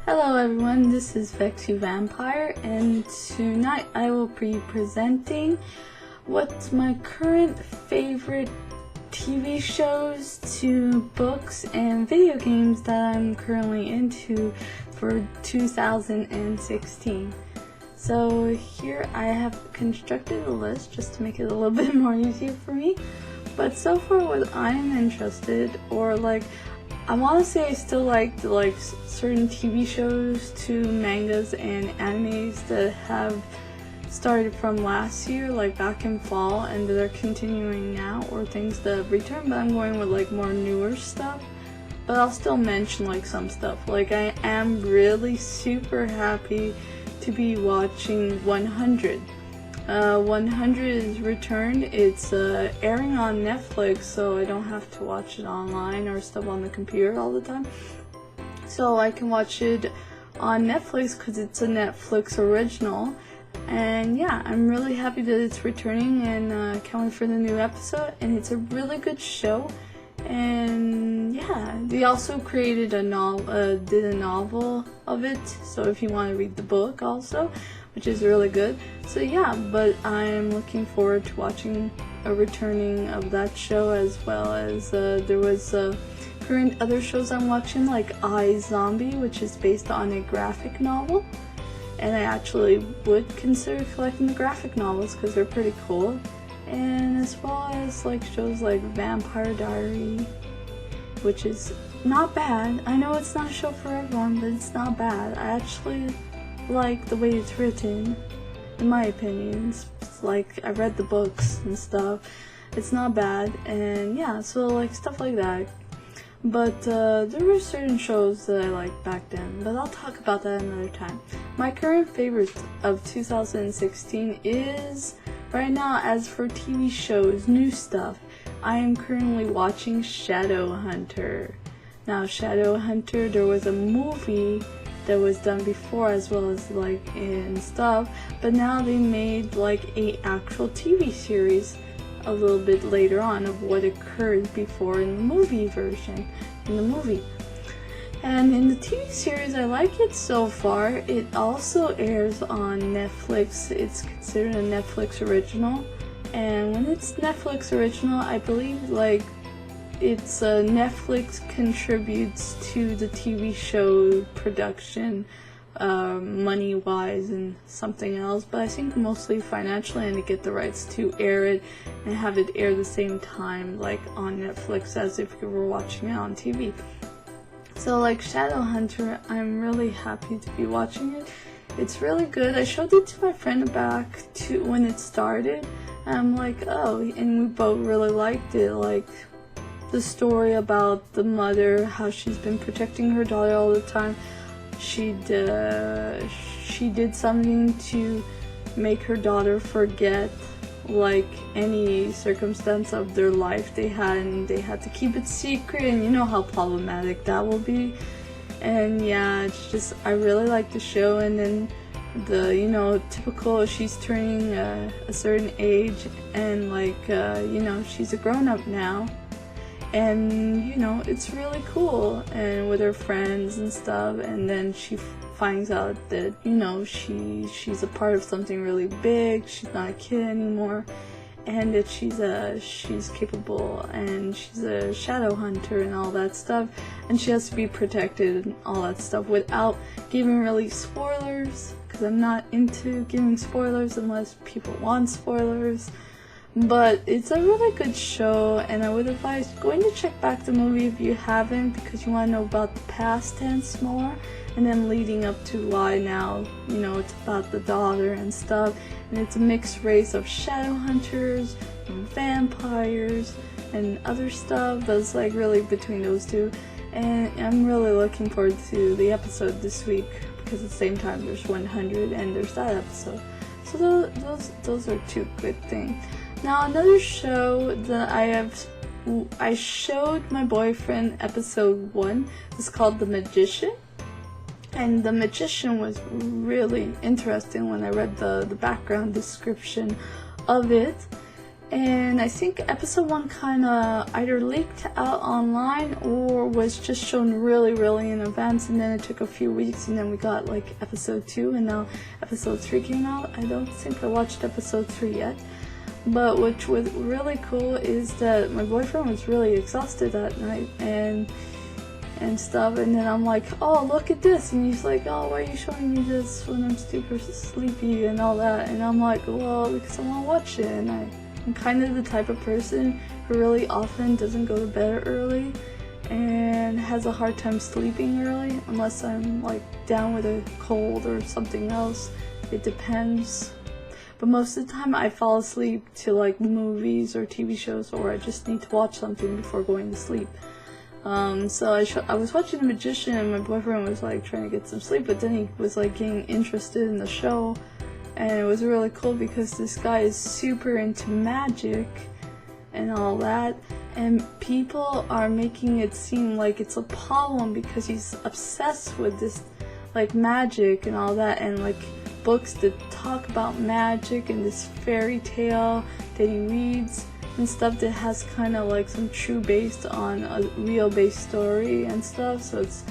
Hello everyone, this is Vexy Vampire, and tonight I will be presenting what's my current favorite TV shows to books and video games that I'm currently into for 2016. So here I have constructed a list just to make it a little bit more easier for me. But so far what I'm interested, or I want to say I still like certain TV shows to mangas and animes that have started from last year, back in fall, and that are continuing now, or things that have returned, but I'm going with more newer stuff. But I'll still mention some stuff. I am really super happy to be watching 100. 100 is returned. It's airing on Netflix, so I don't have to watch it online or stuff on the computer all the time. So I can watch it on Netflix because it's a Netflix original. And yeah, I'm really happy that it's returning, and can't wait for the new episode. And it's a really good show. And yeah, they also created did a novel of it. So if you want to read the book also, which is really good. So yeah, but I'm looking forward to watching a returning of that show, as well as there was current other shows I'm watching, like iZombie, which is based on a graphic novel. And I actually would consider collecting the graphic novels because they're pretty cool. And as well as shows like Vampire Diary, which is not bad. I know it's not a show for everyone, but it's not bad. I actually like the way it's written, in my opinion. It's I read the books and stuff. It's not bad, and yeah, so stuff like that. But there were certain shows that I liked back then, but I'll talk about that another time. My current favorite of 2016 is, right now, as for TV shows, new stuff, I am currently watching Shadowhunter. Now, Shadowhunter, there was a movie that was done before, as well as in stuff, but now they made a actual TV series a little bit later on of what occurred before in the movie version, in the movie. And in the TV series, I like it so far. It also airs on Netflix. It's considered a Netflix original, and when it's Netflix original, I believe it's Netflix contributes to the TV show production, money-wise and something else, but I think mostly financially, and to get the rights to air it and have it air the same time on Netflix as if you were watching it on TV. So Shadowhunter, I'm really happy to be watching it. It's really good. I showed it to my friend back to when it started, and I'm oh, and we both really liked it. The story about the mother, how she's been protecting her daughter all the time. She did something to make her daughter forget any circumstance of their life they had, and they had to keep it secret, and you know how problematic that will be. And yeah, it's just, I really like the show. And then the typical, she's turning a certain age, and she's a grown-up now. And it's really cool, and with her friends and stuff. And then she finds out that she's a part of something really big. She's not a kid anymore, and that she's capable, and she's a shadow hunter and all that stuff, and she has to be protected and all that stuff, without giving really spoilers, because I'm not into giving spoilers unless people want spoilers. But it's a really good show, and I would advise going to check back the movie if you haven't, because you want to know about the past tense more, and then leading up to why now, it's about the daughter and stuff. And it's a mixed race of shadow hunters and vampires and other stuff that's really between those two. And I'm really looking forward to the episode this week, because at the same time there's 100 and there's that episode. So those are two good things. Now, another show that I showed my boyfriend episode 1 is called The Magician. And The Magician was really interesting when I read the background description of it. And I think episode 1 kind of either leaked out online or was just shown really in advance, and then it took a few weeks and then we got like episode 2, and now episode 3 came out. I don't think I watched episode 3 yet, but which was really cool is that my boyfriend was really exhausted that night and stuff, and then I'm like, oh, look at this, and he's like, oh, why are you showing me this when I'm super sleepy and all that, and I'm like, well, because I want to watch it, and I'm kind of the type of person who really often doesn't go to bed early and has a hard time sleeping early unless I'm like down with a cold or something else. It depends. But most of the time I fall asleep to like movies or TV shows, or I just need to watch something before going to sleep. So I was watching The Magician, and my boyfriend was like trying to get some sleep, but then he was like getting interested in the show. And it was really cool because this guy is super into magic and all that, and people are making it seem like it's a problem because he's obsessed with this like magic and all that, and like books that talk about magic and this fairy tale that he reads and stuff that has kind of like some true based on a real based story and stuff. So it's,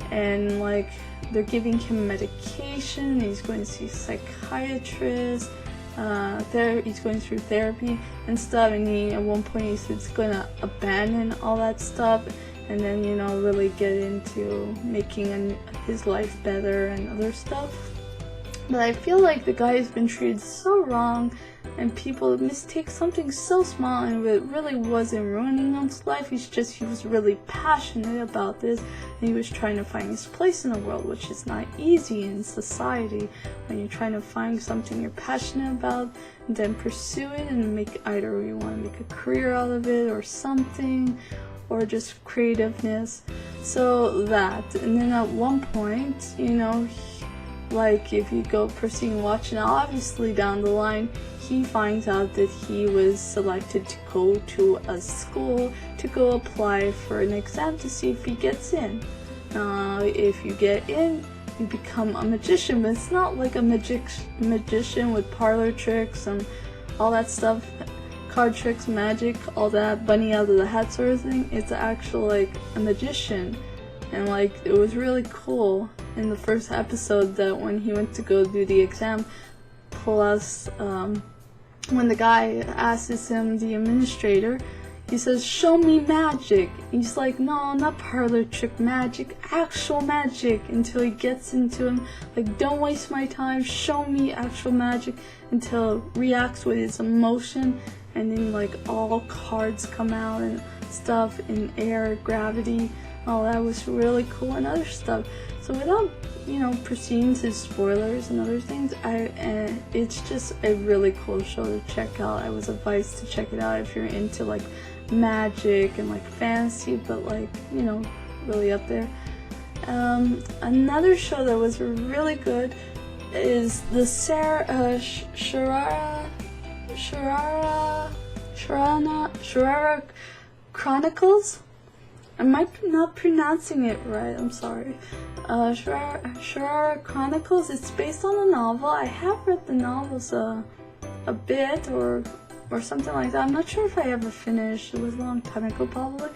and like they're giving him medication, he's going to see a psychiatrist, he's going through therapy and stuff, and he at one point he said he's going to abandon all that stuff and then, you know, really get into making his life better and other stuff. But I feel like the guy has been treated so wrong, and people mistake something so small, and it really wasn't ruining his life. He was really passionate about this, and he was trying to find his place in the world, which is not easy in society. When you're trying to find something you're passionate about, and then pursue it and make, either you want to make a career out of it or something, or just creativeness. So that, and then at one point, you know, like if you go proceed and watch, and obviously down the line he finds out that he was selected to go to a school to go apply for an exam to see if he gets in. If you get in, you become a magician, but it's not like a magician with parlor tricks and all that stuff, card tricks, magic, all that, bunny out of the hat sort of thing. It's actually like a magician. And like it was really cool in the first episode that when he went to go do the exam, when the guy asks him, the administrator, he says, show me magic. And he's like, no, not parlor trick magic, actual magic, until he gets into him, like, don't waste my time, show me actual magic, until it reacts with his emotion, and then like all cards come out and stuff in air, gravity. Oh, that was really cool, and other stuff. So without, you know, proceeding to spoilers and other things, it's just a really cool show to check out. I was advised to check it out if you're into like magic and like fantasy, but like, you know, really up there. Another show that was really good is the Sharara Chronicles. I might be not pronouncing it right, I'm sorry. Sharara Chronicles, it's based on a novel. I have read the novels a bit or something like that. I'm not sure if I ever finished. It was a long time ago probably.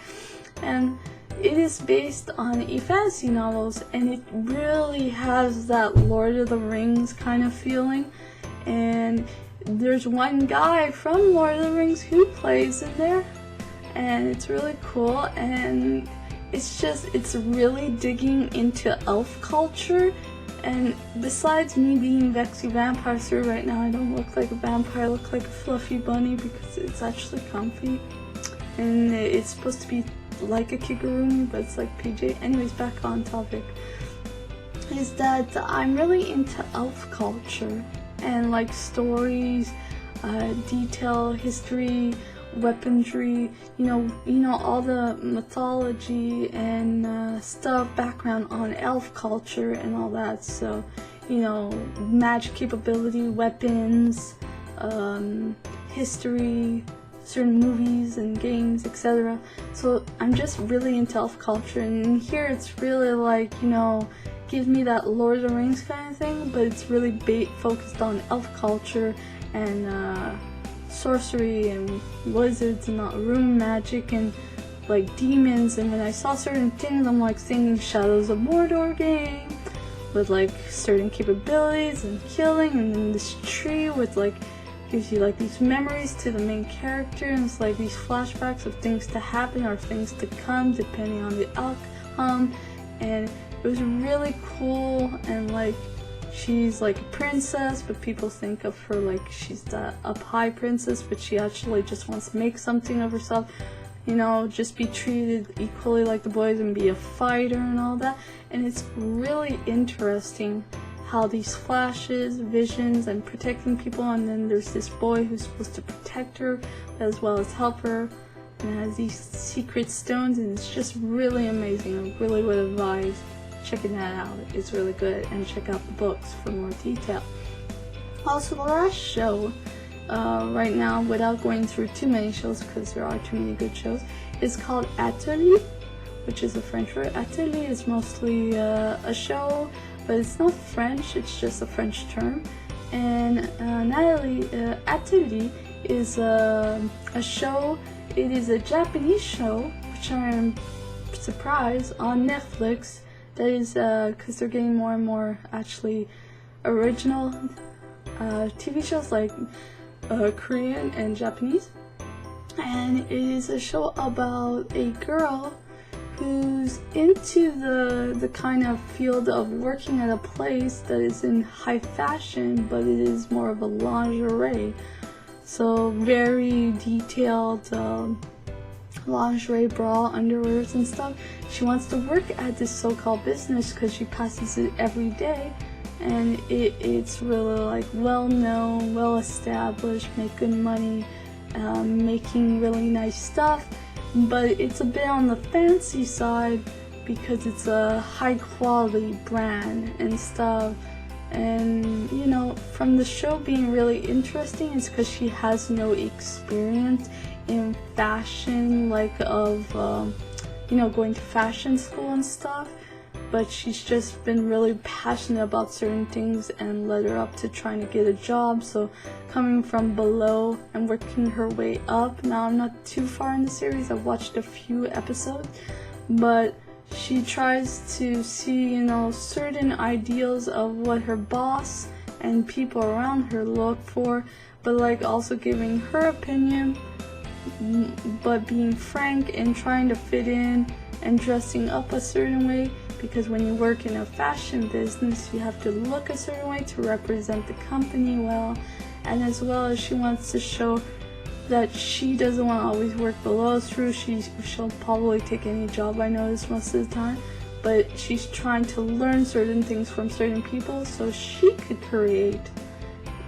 And it is based on fantasy novels, and it really has that Lord of the Rings kind of feeling. And there's one guy from Lord of the Rings who plays in there, and it's really cool, and it's really digging into elf culture. And besides me being Vexy Vampire through right now, I don't look like a vampire, I look like a fluffy bunny because it's actually comfy, and it's supposed to be like a kigurumi, but it's like PJ. Anyways, back on topic, is that I'm really into elf culture and like stories, detail, history, weaponry, you know all the mythology and stuff, background on elf culture and all that. So, you know, magic capability, weapons, history, certain movies and games, etc. So I'm just really into elf culture, and here it's really like, you know, gives me that Lord of the Rings kind of thing, but it's really focused on elf culture and sorcery and wizards and rune magic and like demons, and when I saw certain things, I'm like thinking Shadows of Mordor game with like certain capabilities and killing, and then this tree with like gives you like these memories to the main character, and it's like these flashbacks of things to happen or things to come depending on the outcome. And it was really cool, and like she's like a princess, but people think of her like she's the up high princess, but she actually just wants to make something of herself, you know, just be treated equally like the boys and be a fighter and all that. And it's really interesting how these flashes, visions, and protecting people, and then there's this boy who's supposed to protect her as well as help her, and has these secret stones, and it's just really amazing. I really would advise checking that out. It's really good, and check out the books for more detail. Also, the last show right now, without going through too many shows because there are too many good shows, is called Atelier, which is a French word. Atelier is mostly a show, but it's not French, it's just a French term. And Atelier is a show. It is a Japanese show, which I am surprised, on Netflix. That is because they're getting more and more actually original TV shows like Korean and Japanese. And it is a show about a girl who's into the kind of field of working at a place that is in high fashion, but it is more of a lingerie. So very detailed lingerie, bra, underwears and stuff. She wants to work at this so-called business because she passes it every day, and it's really like well-known, well-established, make good money, making really nice stuff, but it's a bit on the fancy side because it's a high-quality brand and stuff. And you know, from the show being really interesting is because she has no experience in fashion, like of you know, going to fashion school and stuff, but she's just been really passionate about certain things and led her up to trying to get a job. So coming from below and working her way up. Now I'm not too far in the series, I've watched a few episodes, but she tries to see, you know, certain ideals of what her boss and people around her look for, but like also giving her opinion, but being frank and trying to fit in and dressing up a certain way, because when you work in a fashion business you have to look a certain way to represent the company well. And as well as she wants to show that she doesn't want to always work below. It's true, she'll probably take any job, I notice, most of the time, but she's trying to learn certain things from certain people so she could create,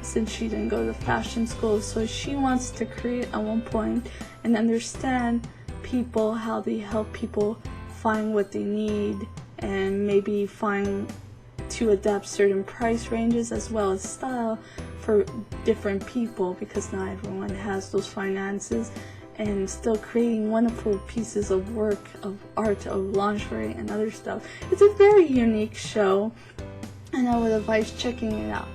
since she didn't go to fashion school. So she wants to create at one point and understand people, how they help people find what they need, and maybe find to adapt certain price ranges as well as style for different people, because not everyone has those finances, and still creating wonderful pieces of work, of art, of lingerie and other stuff. It's a very unique show, and I would advise checking it out.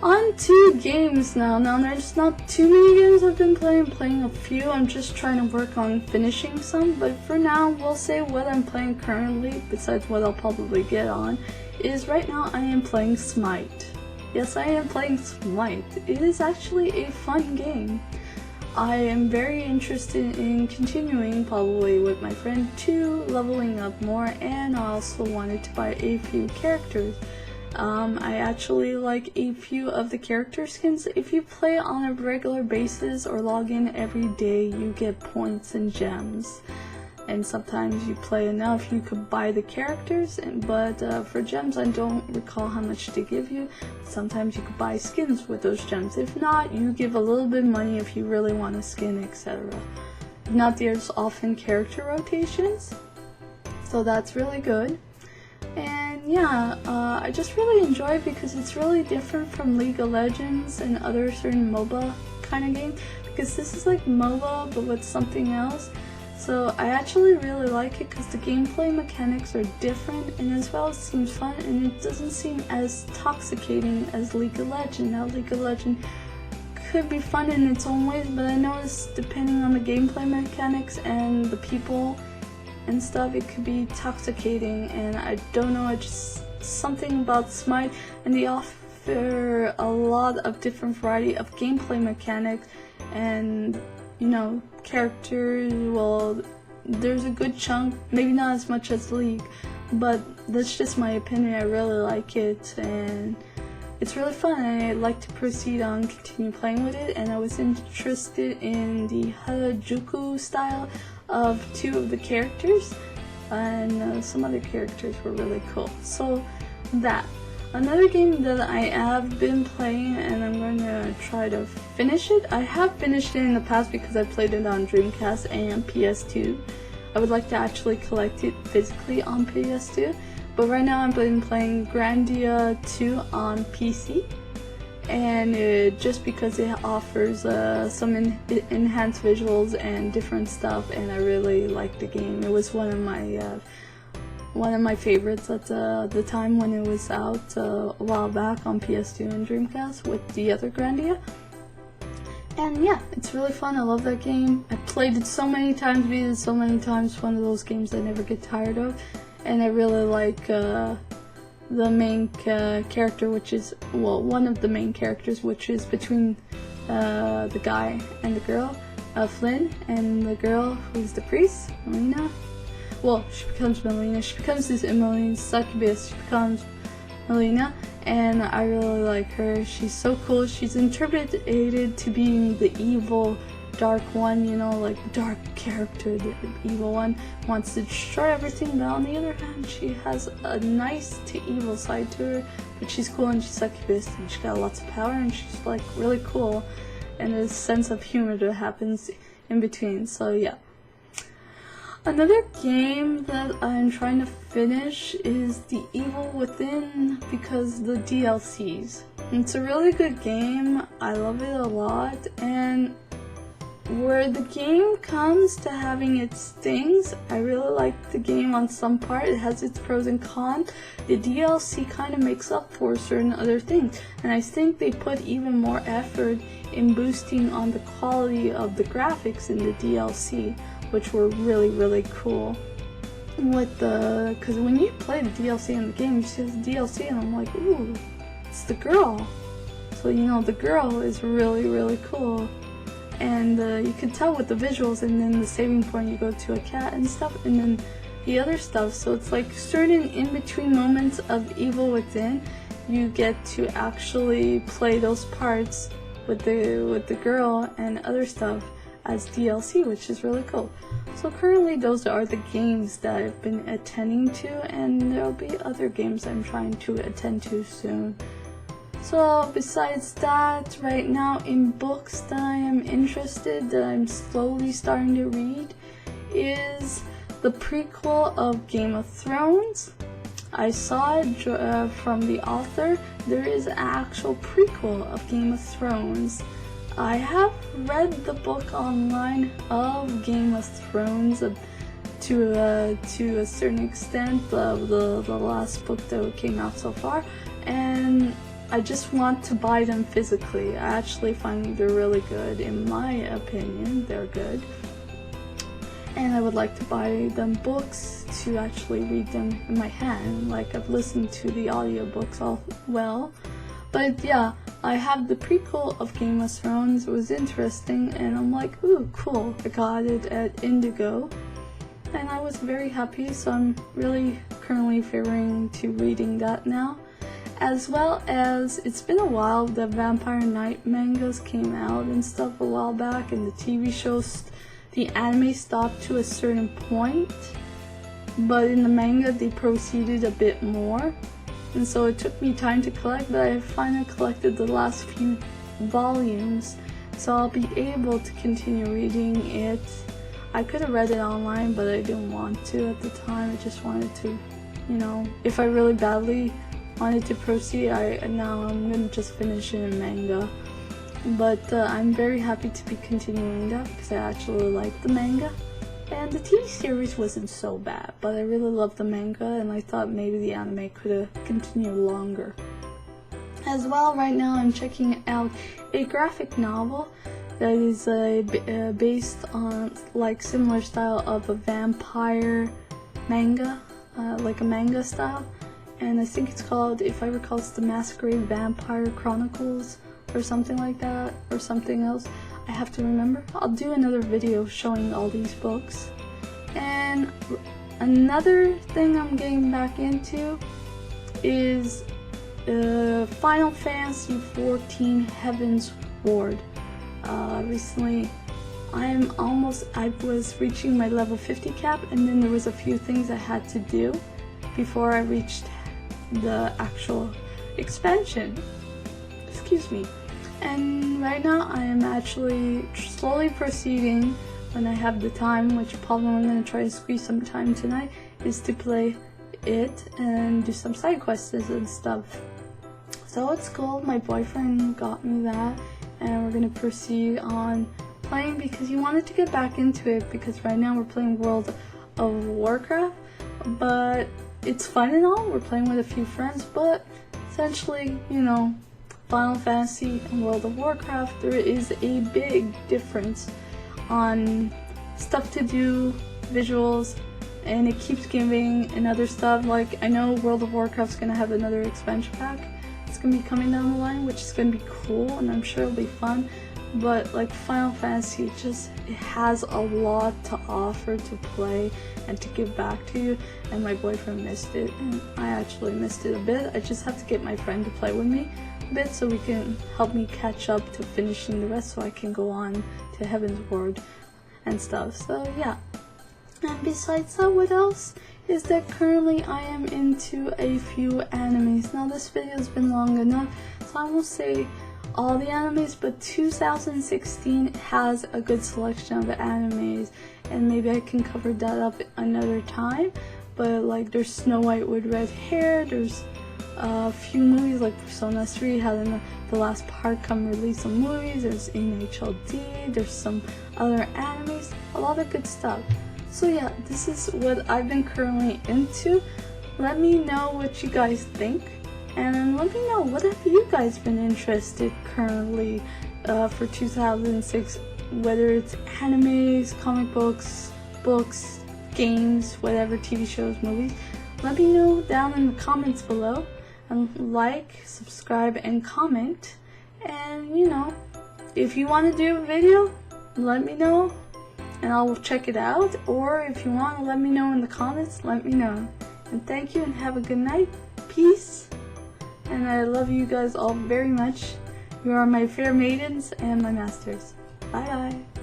On to games now. Now there's not too many games I've been playing a few. I'm just trying to work on finishing some, but for now we'll say what I'm playing currently, besides what I'll probably get on, is right now I am playing Smite. Yes, I am playing Smite. It is actually a fun game. I am very interested in continuing, probably with my friend too, leveling up more, and I also wanted to buy a few characters. I actually like a few of the character skins. If you play on a regular basis or log in every day, you get points and gems. And sometimes you play enough, you could buy the characters, but for gems I don't recall how much they give you. Sometimes you could buy skins with those gems. If not, you give a little bit of money if you really want a skin, etc. If not, there's often character rotations, so that's really good. And yeah, I just really enjoy it because it's really different from League of Legends and other certain MOBA kind of game, because this is like MOBA but with something else. So I actually really like it because the gameplay mechanics are different, and as well it seems fun, and it doesn't seem as toxicating as League of Legends. Now League of Legends could be fun in its own ways, but I noticed depending on the gameplay mechanics and the people and stuff, it could be intoxicating, and I don't know, it's just something about Smite, and they offer a lot of different variety of gameplay mechanics and, you know, characters. Well, there's a good chunk, maybe not as much as League, but that's just my opinion. I really like it, and it's really fun, and I'd like to proceed on continue playing with it. And I was interested in the Harajuku style of 2 of the characters, and some other characters were really cool. So that. Another game that I have been playing, and I'm going to try to finish it. I have finished it in the past because I played it on Dreamcast and PS2. I would like to actually collect it physically on PS2. But right now I've been playing Grandia 2 on PC, and just because it offers some enhanced visuals and different stuff, and I really like the game. It was one of my favorites at the time when it was out a while back on PS2 and Dreamcast with the other Grandia. And yeah, it's really fun. I love that game. I played it so many times, beat it so many times. One of those games I never get tired of. And I really like the main character, which is, well, one of the main characters, which is between the guy and the girl, Flynn, and the girl who's the priest, Melina. Well, she becomes Melina. She becomes this Melina's succubus. She becomes Melina, and I really like her. She's so cool. She's interpreted to being the evil dark one, you know, like dark character, the evil one, wants to destroy everything, but on the other hand, she has a nice to evil side to her, but she's cool, and she's succubus, and she's got lots of power, and she's like really cool, and a sense of humor that happens in between. So yeah. Another game that I'm trying to finish is The Evil Within, because the DLCs. It's a really good game. I love it a lot, and where the game comes to having its things, I really like the game on some part. It has its pros and cons. The DLC kind of makes up for certain other things, and I think they put even more effort in boosting on the quality of the graphics in the DLC, which were really, really cool. Because when you play the DLC in the game, you see the DLC, and I'm like, ooh, it's the girl. So, you know, the girl is really, really cool. And you can tell with the visuals, and then the saving point, you go to a cat and stuff, and then the other stuff. So it's like certain in-between moments of Evil Within, you get to actually play those parts with the girl and other stuff as DLC, which is really cool. So currently those are the games that I've been attending to, and there'll be other games I'm trying to attend to soon. So besides that, right now in books that I am interested, that I'm slowly starting to read, is the prequel of Game of Thrones. I saw it from the author. There is an actual prequel of Game of Thrones. I have read the book online of Game of Thrones to a certain extent, the last book that came out so far, and I just want to buy them physically. I actually find they're really good. In my opinion, they're good. And I would like to buy them books to actually read them in my hand. Like, I've listened to the audiobooks all well. But yeah, I have the prequel of Game of Thrones. It was interesting, and I'm like, ooh, cool. I got it at Indigo, and I was very happy, so I'm really currently favoring to reading that now. As well as, it's been a while, the Vampire Knight mangas came out and stuff a while back, and the TV shows, the anime stopped to a certain point, but in the manga they proceeded a bit more, and so it took me time to collect, but I finally collected the last few volumes, so I'll be able to continue reading it. I could have read it online, but I didn't want to at the time. I just wanted to, you know, if I really badly wanted to proceed, now I'm gonna just finish it in manga. But I'm very happy to be continuing that because I actually like the manga. And the TV series wasn't so bad, but I really loved the manga, and I thought maybe the anime could have continued longer. As well, right now I'm checking out a graphic novel that is based on like similar style of a vampire manga, like a manga style, and I think it's called, if I recall, it's the Masquerade Vampire Chronicles or something like that, or something else. I have to remember. I'll do another video showing all these books. And another thing I'm getting back into is Final Fantasy XIV Heaven's Ward. Recently I was reaching my level 50 cap, and then there was a few things I had to do before I reached the actual expansion. Excuse me. And right now I am actually slowly proceeding, when I have the time, which probably I'm going to try to squeeze some time tonight, is to play it and do some side quests and stuff. So it's cool. My boyfriend got me that, and we're going to proceed on playing because he wanted to get back into it, because right now we're playing World of Warcraft, but it's fun and all. We're playing with a few friends, but essentially, you know, Final Fantasy and World of Warcraft, there is a big difference on stuff to do, visuals, and it keeps giving and other stuff. Like, I know World of Warcraft's gonna have another expansion pack. It's gonna be coming down the line, which is gonna be cool, and I'm sure it'll be fun. But like Final Fantasy, it has a lot to offer to play and to give back to you, and my boyfriend missed it, and I actually missed it a bit. I just have to get my friend to play with me a bit so we can help me catch up to finishing the rest, so I can go on to Heaven's Ward and stuff. So yeah. And besides that, what else is that currently I am into a few animes. Now this video has been long enough, so I won't say all the animes, but 2016 has a good selection of animes, and maybe I can cover that up another time. But like, there's Snow White with red hair, there's a few movies like Persona 3 had the last part come release some movies, there's NHLD, there's some other animes, a lot of good stuff. So yeah, this is what I've been currently into. Let me know what you guys think, and let me know what have you guys been interested currently for 2006, whether it's animes, comic books, games, whatever, TV shows, movies. Let me know down in the comments below, and like, subscribe, and comment. And you know, if you want to do a video, let me know and I'll check it out, or if you want to let me know in the comments, let me know. And thank you, and have a good night. Peace. And I love you guys all very much. You are my fair maidens and my masters. Bye bye.